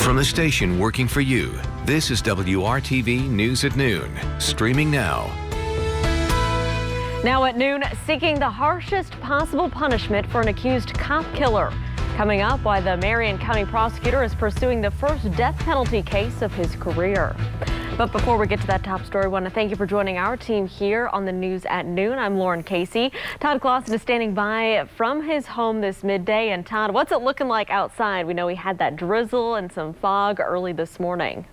From the station working for you, this is WRTV News at Noon, streaming now. Now at noon, seeking the harshest possible punishment for an accused cop killer. Coming up, why the Marion County prosecutor is pursuing the first death penalty case of his career. But before we get to that top story, I want to thank you for joining our team here on the News at Noon. I'm Lauren Casey. Todd Clausen is standing by from his home this midday. And Todd, what's it looking like outside? We know we had that drizzle and some fog early this morning.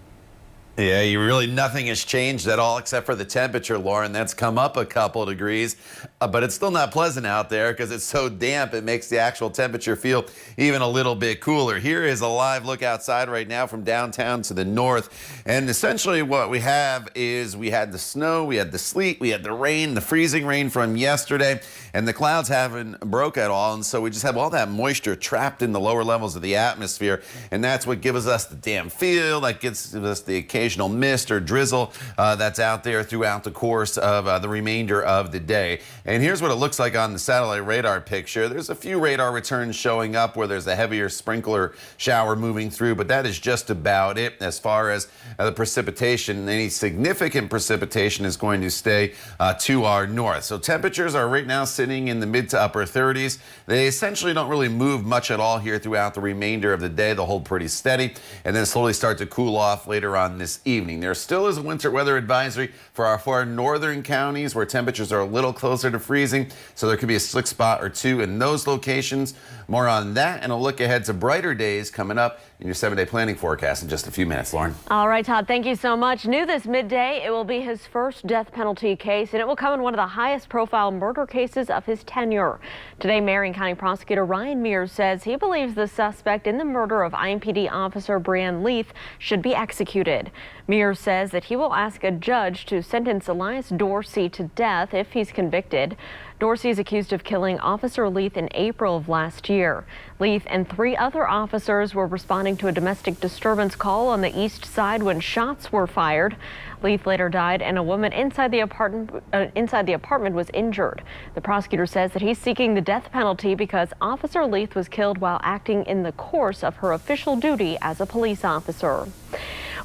Yeah, nothing has changed at all except for the temperature, Lauren. That's come up a couple of degrees, but it's still not pleasant out there because it's so damp. It makes the actual temperature feel even a little bit cooler. Here is a live look outside right now from downtown to the north. And essentially what we have is we had the snow, we had the sleet, we had the rain, the freezing rain from yesterday, and the clouds haven't broke at all. And so we just have all that moisture trapped in the lower levels of the atmosphere. And that's what gives us the damp feel, that gives us the occasional mist or drizzle that's out there throughout the course of the remainder of the day. And here's what it looks like on the satellite radar picture. There's a few radar returns showing up where there's a heavier sprinkler shower moving through, but that is just about it as far as the precipitation. Any significant precipitation is going to stay to our north. So temperatures are right now sitting in the mid to upper 30s. They essentially don't really move much at all here throughout the remainder of the day. They'll hold pretty steady and then slowly start to cool off later on this evening. There still is a winter weather advisory for our far northern counties where temperatures are a little closer to freezing, so there could be a slick spot or two in those locations. More on that and a look ahead to brighter days coming up in your 7-day planning forecast in just a few minutes, Lauren. All right, Todd, thank you so much. New this midday, it will be his first death penalty case, and it will come in one of the highest profile murder cases of his tenure. Today, Marion County prosecutor Ryan Mears says he believes the suspect in the murder of IMPD officer Brianne Leith should be executed. Mears says that he will ask a judge to sentence Elias Dorsey to death if he's convicted. Dorsey is accused of killing Officer Leith in April of last year. Leith and 3 other officers were responding to a domestic disturbance call on the east side when shots were fired. Leith later died, and a woman inside the apartment was injured. The prosecutor says that he's seeking the death penalty because Officer Leith was killed while acting in the course of her official duty as a police officer.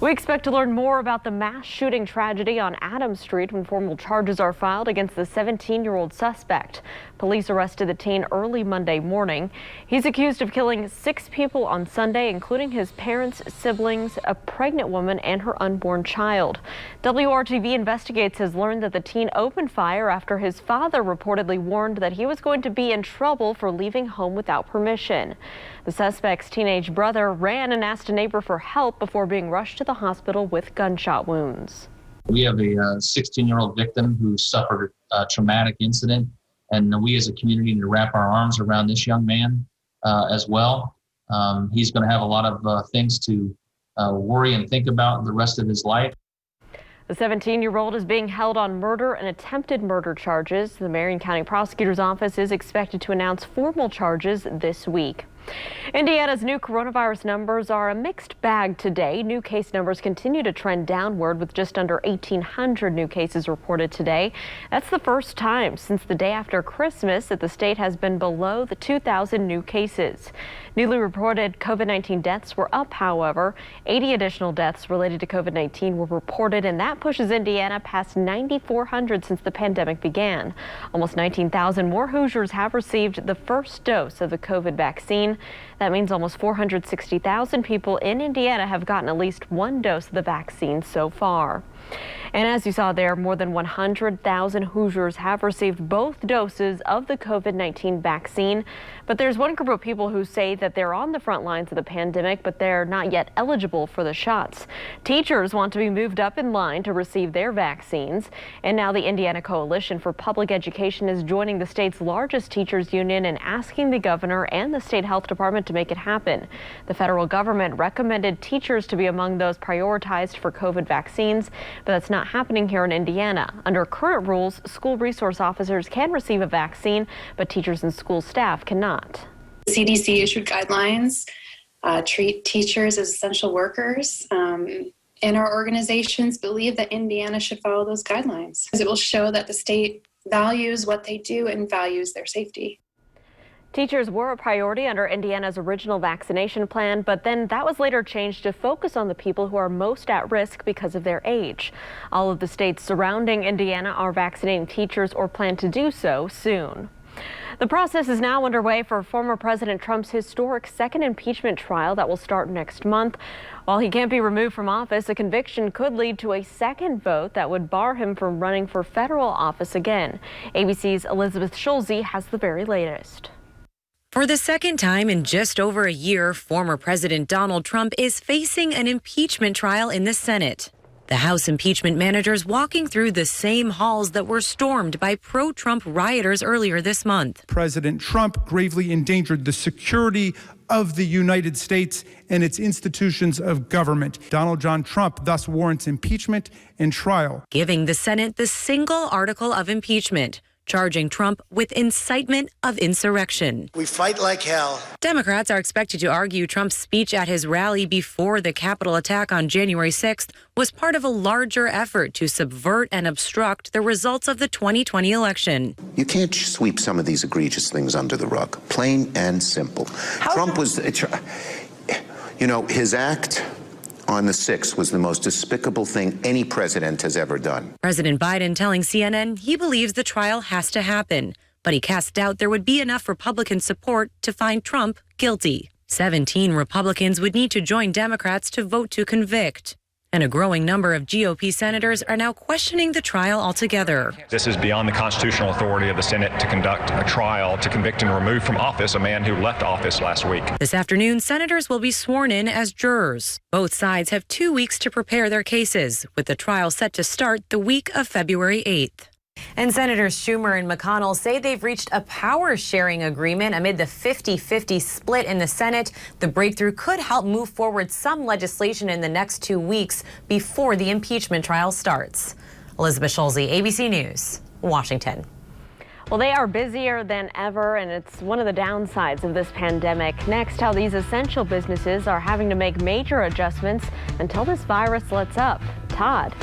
We expect to learn more about the mass shooting tragedy on Adams Street when formal charges are filed against the 17-year-old suspect. Police arrested the teen early Monday morning. He's accused of killing 6 people on Sunday, including his parents, siblings, a pregnant woman, and her unborn child. WRTV Investigates has learned that the teen opened fire after his father reportedly warned that he was going to be in trouble for leaving home without permission. The suspect's teenage brother ran and asked a neighbor for help before being rushed to the hospital with gunshot wounds. We have a 16-year-old victim who suffered a traumatic incident, and we as a community need to wrap our arms around this young man as well. He's going to have a lot of things to worry and think about the rest of his life. The 17-year-old is being held on murder and attempted murder charges. The Marion County Prosecutor's Office is expected to announce formal charges this week. Indiana's new coronavirus numbers are a mixed bag today. New case numbers continue to trend downward with just under 1,800 new cases reported today. That's the first time since the day after Christmas that the state has been below the 2,000 new cases. Newly reported COVID-19 deaths were up, however. 80 additional deaths related to COVID-19 were reported, and that pushes Indiana past 9,400 since the pandemic began. Almost 19,000 more Hoosiers have received the first dose of the COVID vaccine. That means almost 460,000 people in Indiana have gotten at least one dose of the vaccine so far. And as you saw there, more than 100,000 Hoosiers have received both doses of the COVID-19 vaccine. But there's one group of people who say that they're on the front lines of the pandemic, but they're not yet eligible for the shots. Teachers want to be moved up in line to receive their vaccines. And now the Indiana Coalition for Public Education is joining the state's largest teachers union and asking the governor and the state health department to make it happen. The federal government recommended teachers to be among those prioritized for COVID vaccines, but that's not happening here in Indiana. Under current rules, school resource officers can receive a vaccine, but teachers and school staff cannot. The CDC issued guidelines, treat teachers as essential workers, and our organizations believe that Indiana should follow those guidelines. It will show that the state values what they do and values their safety. Teachers were a priority under Indiana's original vaccination plan, but then that was later changed to focus on the people who are most at risk because of their age. All of the states surrounding Indiana are vaccinating teachers or plan to do so soon. The process is now underway for former President Trump's historic second impeachment trial that will start next month. While he can't be removed from office, a conviction could lead to a second vote that would bar him from running for federal office again. ABC's Elizabeth Schulze has the very latest. For the second time in just over a year, former President Donald Trump is facing an impeachment trial in the Senate. The House impeachment managers walking through the same halls that were stormed by pro-Trump rioters earlier this month. President Trump gravely endangered the security of the United States and its institutions of government. Donald John Trump thus warrants impeachment and trial, giving the Senate the single article of impeachment, charging Trump with incitement of insurrection. We fight like hell. Democrats are expected to argue Trump's speech at his rally before the Capitol attack on January 6th was part of a larger effort to subvert and obstruct the results of the 2020 election. You can't sweep some of these egregious things under the rug, plain and simple. Trump was, his act on the 6th was the most despicable thing any president has ever done. President Biden telling CNN he believes the trial has to happen, but he cast doubt there would be enough Republican support to find Trump guilty. 17 Republicans would need to join Democrats to vote to convict. And a growing number of GOP senators are now questioning the trial altogether. This is beyond the constitutional authority of the Senate to conduct a trial to convict and remove from office a man who left office last week. This afternoon, senators will be sworn in as jurors. Both sides have 2 weeks to prepare their cases, with the trial set to start the week of February 8th. And Senators Schumer and McConnell say they've reached a power-sharing agreement amid the 50-50 split in the Senate. The breakthrough could help move forward some legislation in the next 2 weeks before the impeachment trial starts. Elizabeth Schulze, ABC News, Washington. Well, they are busier than ever, and it's one of the downsides of this pandemic. Next, how these essential businesses are having to make major adjustments until this virus lets up. Todd.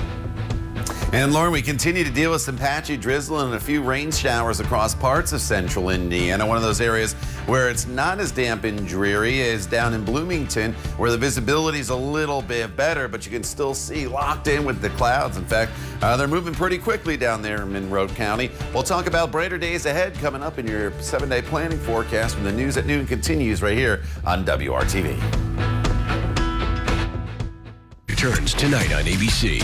And Lauren, we continue to deal with some patchy drizzle and a few rain showers across parts of central Indiana. One of those areas where it's not as damp and dreary is down in Bloomington, where the visibility is a little bit better, but you can still see locked in with the clouds. In fact, they're moving pretty quickly down there in Monroe County. We'll talk about brighter days ahead coming up in your 7-day planning forecast when the News at Noon continues right here on WRTV. Returns tonight on ABC.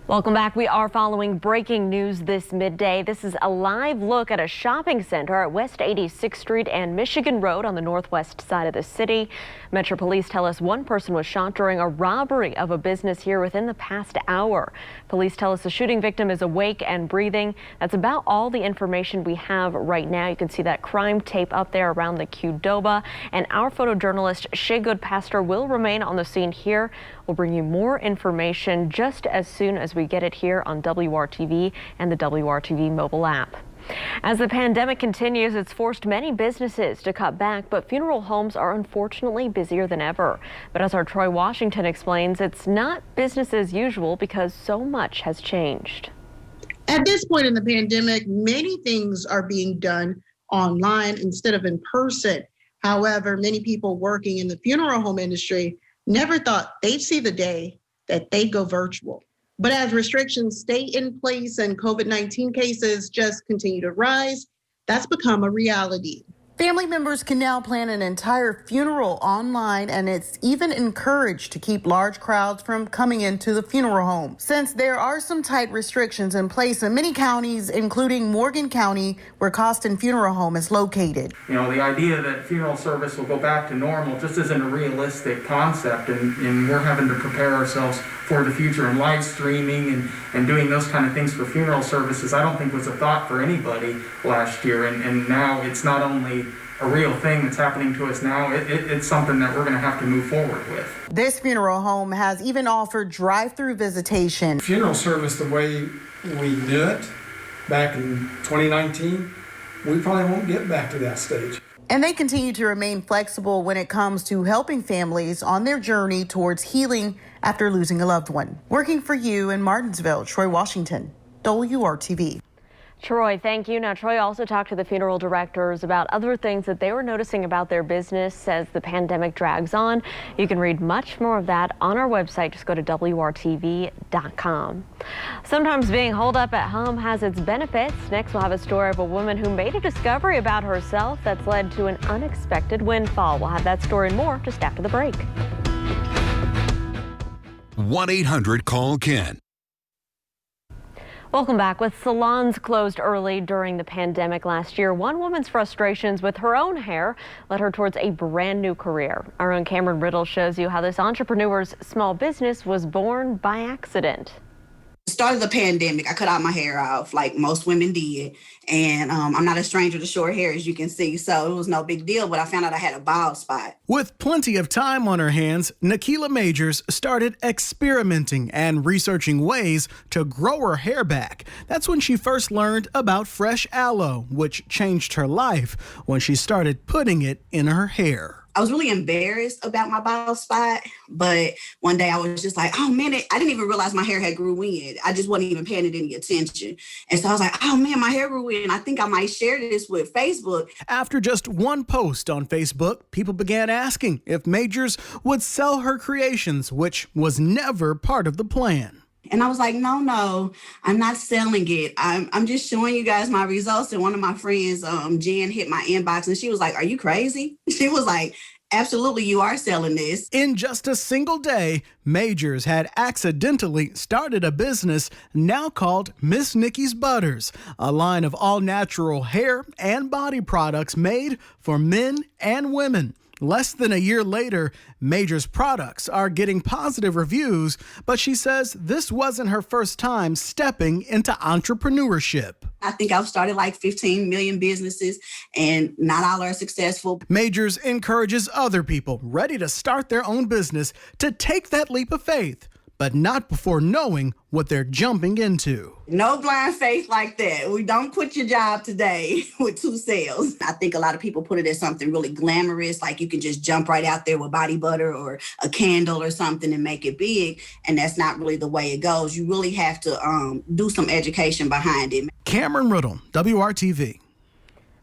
Welcome back. We are following breaking news this midday. This is a live look at a shopping center at West 86th Street and Michigan Road on the northwest side of the city. Metro Police tell us one person was shot during a robbery of a business here within the past hour. Police tell us the shooting victim is awake and breathing. That's about all the information we have right now. You can see that crime tape up there around the Qdoba. And our photojournalist Shay Goodpaster will remain on the scene here. We'll bring you more information just as soon as we get it here on WRTV and the WRTV mobile app. As the pandemic continues, it's forced many businesses to cut back, but funeral homes are unfortunately busier than ever. But as our Troy Washington explains, it's not business as usual because so much has changed. At this point in the pandemic, many things are being done online instead of in person. However, many people working in the funeral home industry never thought they'd see the day that they go virtual. But as restrictions stay in place and COVID-19 cases just continue to rise, that's become a reality. Family members can now plan an entire funeral online, and it's even encouraged to keep large crowds from coming into the funeral home. Since there are some tight restrictions in place in many counties, including Morgan County, where Costin Funeral Home is located. You know, the idea that funeral service will go back to normal just isn't a realistic concept, and we're having to prepare ourselves for the future, and live streaming and doing those kind of things for funeral services, I don't think was a thought for anybody last year, and now it's not only a real thing that's happening to us now, it's something that we're going to have to move forward with. This funeral home has even offered drive-through visitation. Funeral service, the way we knew it back in 2019, we probably won't get back to that stage. And they continue to remain flexible when it comes to helping families on their journey towards healing after losing a loved one. Working for you in Martinsville, Troy Washington, WRTV. Troy, thank you. Now, Troy also talked to the funeral directors about other things that they were noticing about their business as the pandemic drags on. You can read much more of that on our website. Just go to WRTV.com. Sometimes being holed up at home has its benefits. Next, we'll have a story of a woman who made a discovery about herself that's led to an unexpected windfall. We'll have that story and more just after the break. 1-800-CALL-KEN. Welcome back. With salons closed early during the pandemic last year, one woman's frustrations with her own hair led her towards a brand new career. Our own Cameron Riddle shows you how this entrepreneur's small business was born by accident. Started the pandemic, I cut out my hair off like most women did. And I'm not a stranger to short hair, as you can see. So it was no big deal, but I found out I had a bald spot. With plenty of time on her hands, Nikila Majors started experimenting and researching ways to grow her hair back. That's when she first learned about fresh aloe, which changed her life when she started putting it in her hair. I was really embarrassed about my bald spot, but one day I was just like, oh man, I didn't even realize my hair had grew in. I just wasn't even paying it any attention. And so I was like, oh man, my hair grew in. I think I might share this with Facebook. After just one post on Facebook, people began asking if Majors would sell her creations, which was never part of the plan. And I was like, no, I'm not selling it. I'm just showing you guys my results. And one of my friends, Jen, hit my inbox and she was like, are you crazy? She was like, absolutely, you are selling this. In just a single day, Majors had accidentally started a business now called Miss Nikki's Butters, a line of all-natural hair and body products made for men and women. Less than a year later, Majors' products are getting positive reviews, but she says this wasn't her first time stepping into entrepreneurship. I think I've started like 15 million businesses and not all are successful. Majors encourages other people ready to start their own business to take that leap of faith, but not before knowing what they're jumping into. No blind faith like that. We don't quit your job today with 2 sales. I think a lot of people put it as something really glamorous, like you can just jump right out there with body butter or a candle or something and make it big. And that's not really the way it goes. You really have to do some education behind it. Cameron Riddle, WRTV.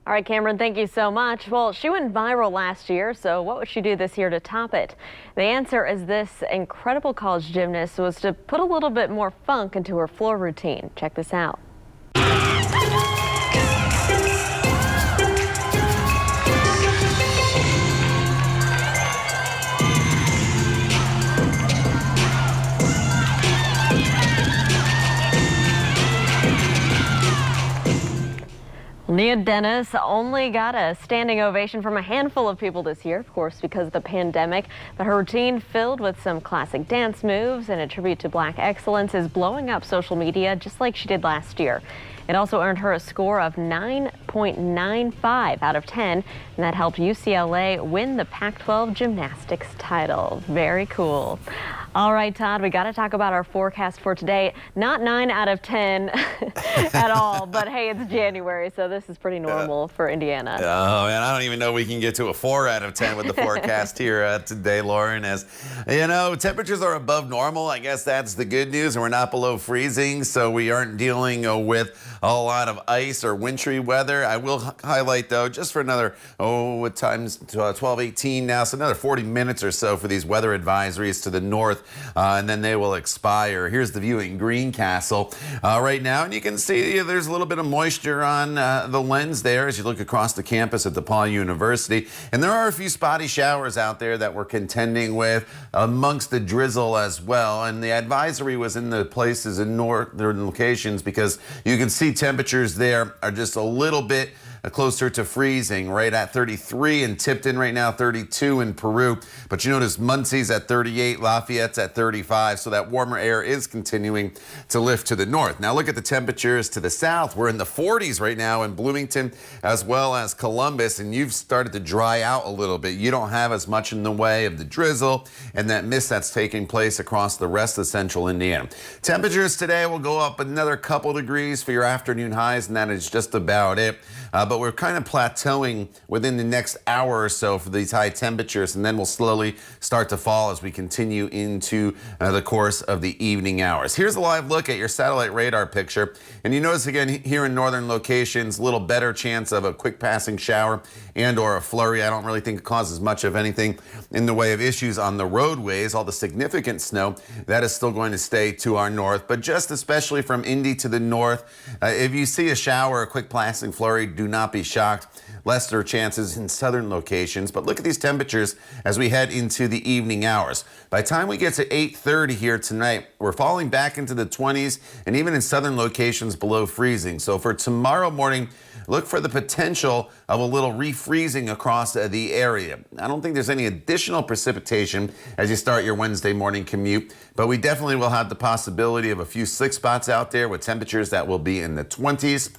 All right, Cameron, thank you so much. Well, she went viral last year, so what would she do this year to top it? The answer is this incredible college gymnast was to put a little bit more funk into her floor routine. Check this out. Nia Dennis only got a standing ovation from a handful of people this year, of course, because of the pandemic. But her routine, filled with some classic dance moves and a tribute to Black excellence, is blowing up social media just like she did last year. It also earned her a score of 9.95 out of 10, and that helped UCLA win the Pac-12 gymnastics title. Very cool. All right, Todd, we got to talk about our forecast for today. Not 9 out of 10 at all, but hey, it's January, so this is pretty normal for Indiana. Oh, man, I don't even know we can get to a 4 out of 10 with the forecast here today, Lauren. As you know, temperatures are above normal. I guess that's the good news, and we're not below freezing, so we aren't dealing with a lot of ice or wintry weather. I will highlight, though, just for another, what time's 12:18 now, so another 40 minutes or so for these weather advisories to the north. And then they will expire. Here's the view in Greencastle right now, and you can see there's a little bit of moisture on the lens there as you look across the campus at DePaul University, and there are a few spotty showers out there that we're contending with amongst the drizzle as well. And the advisory was in the places in northern locations because you can see temperatures there are just a little bit closer to freezing, right at 33 in Tipton right now, 32 in Peru. But you notice Muncie's at 38, Lafayette's at 35, so that warmer air is continuing to lift to the north. Now look at the temperatures to the south. We're in the 40s right now in Bloomington as well as Columbus, and you've started to dry out a little bit. You don't have as much in the way of the drizzle and that mist that's taking place across the rest of central Indiana. Temperatures today will go up another couple degrees for your afternoon highs, and that is just about it. But but we're kind of plateauing within the next hour or so for these high temperatures, and then we'll slowly start to fall as we continue into the course of the evening hours. Here's a live look at your satellite radar picture, and you notice again here in northern locations, a little better chance of a quick passing shower and or a flurry. I don't really think it causes much of anything in the way of issues on the roadways. All the significant snow, that is still going to stay to our north, but just especially from Indy to the north, if you see a shower, a quick passing flurry, do not be shocked. Lesser chances in southern locations, but look at these temperatures as we head into the evening hours. By the time we get to 8:30 here tonight, we're falling back into the 20s and even in southern locations below freezing. So for tomorrow morning, look for the potential of a little refreezing across the area. I don't think there's any additional precipitation as you start your Wednesday morning commute, but we definitely will have the possibility of a few slick spots out there with temperatures that will be in the 20s.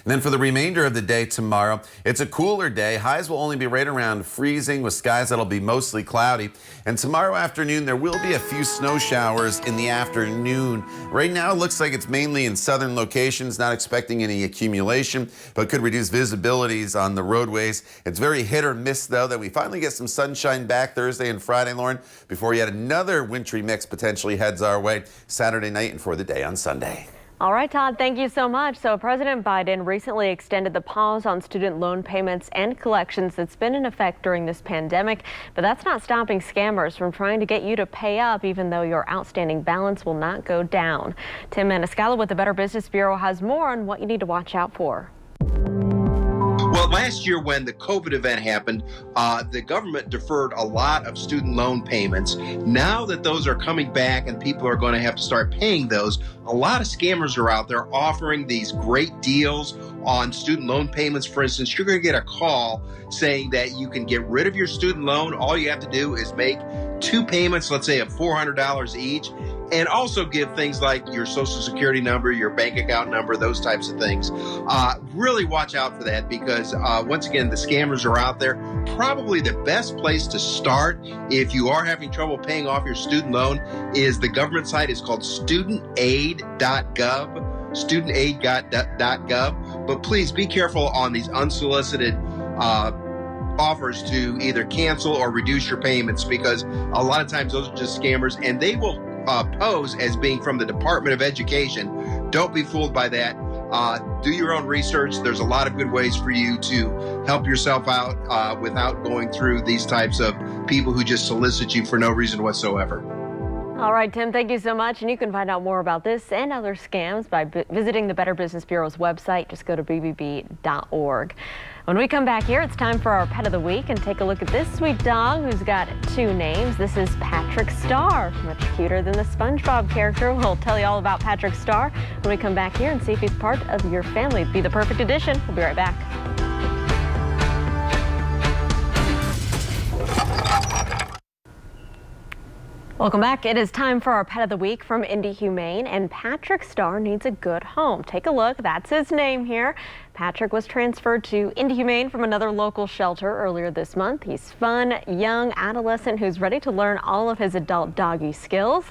And then for the remainder of the day tomorrow, it's a cooler day. Highs will only be right around freezing with skies that'll be mostly cloudy. And tomorrow afternoon, there will be a few snow showers in the afternoon. Right now, it looks like it's mainly in southern locations, not expecting any accumulation, but could reduce visibilities on the roadways. It's very hit or miss, though, that we finally get some sunshine back Thursday and Friday, Lauren, before yet another wintry mix potentially heads our way Saturday night and for the day on Sunday. All right, Todd, thank you so much. So President Biden recently extended the pause on student loan payments and collections that's been in effect during this pandemic, but that's not stopping scammers from trying to get you to pay up, even though your outstanding balance will not go down. Tim Maniscalco with the Better Business Bureau has more on what you need to watch out for. Well, last year when the COVID event happened, the government deferred a lot of student loan payments. Now that those are coming back and people are going to have to start paying those, a lot of scammers are out there offering these great deals on student loan payments. For instance, you're going to get a call saying that you can get rid of your student loan. All you have to do is make 2 payments, let's say of $400 each, and also give things like your social security number, your bank account number, those types of things. Really watch out for that because once again, the scammers are out there. Probably the best place to start if you are having trouble paying off your student loan is the government site. It's called studentaid.gov, studentaid.gov. But please be careful on these unsolicited offers to either cancel or reduce your payments, because a lot of times those are just scammers and they will pose as being from the Department of Education. Don't be fooled by that. Do your own research. There's a lot of good ways for you to help yourself out without going through these types of people who just solicit you for no reason whatsoever. All right, Tim, thank you so much. And you can find out more about this and other scams by visiting the Better Business Bureau's website. Just go to bbb.org. When we come back here, it's time for our Pet of the Week and take a look at this sweet dog who's got 2 names. This is Patrick Star, much cuter than the SpongeBob character. We'll tell you all about Patrick Star when we come back here and see if he's part of your family. Be the perfect addition. We'll be right back. Welcome back. It is time for our Pet of the Week from Indy Humane, and Patrick Star needs a good home. Take a look. That's his name here. Patrick was transferred to Indy Humane from another local shelter earlier this month. He's fun, young adolescent who's ready to learn all of his adult doggy skills.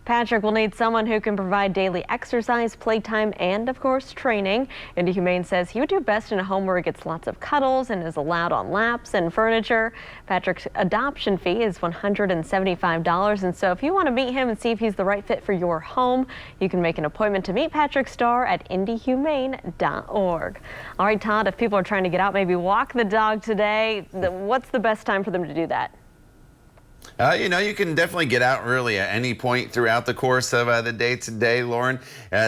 Patrick will need someone who can provide daily exercise, playtime, and of course training. Indy Humane says he would do best in a home where he gets lots of cuddles and is allowed on laps and furniture. Patrick's adoption fee is $175, and so if you want to meet him and see if he's the right fit for your home, you can make an appointment to meet Patrick Star at indyhumane.org. All right, Todd, if people are trying to get out, maybe walk the dog today, what's the best time for them to do that? You can definitely get out really at any point throughout the course of the day today, Lauren.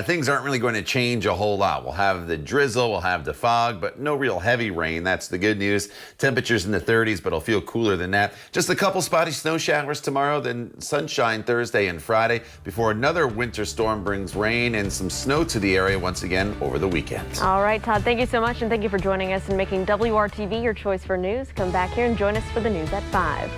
Things aren't really going to change a whole lot. We'll have the drizzle, we'll have the fog, but no real heavy rain. That's the good news. Temperatures in the 30s, but it'll feel cooler than that. Just a couple spotty snow showers tomorrow, then sunshine Thursday and Friday before another winter storm brings rain and some snow to the area once again over the weekend. All right, Todd, thank you so much, and thank you for joining us and making WRTV your choice for news. Come back here and join us for the news at 5.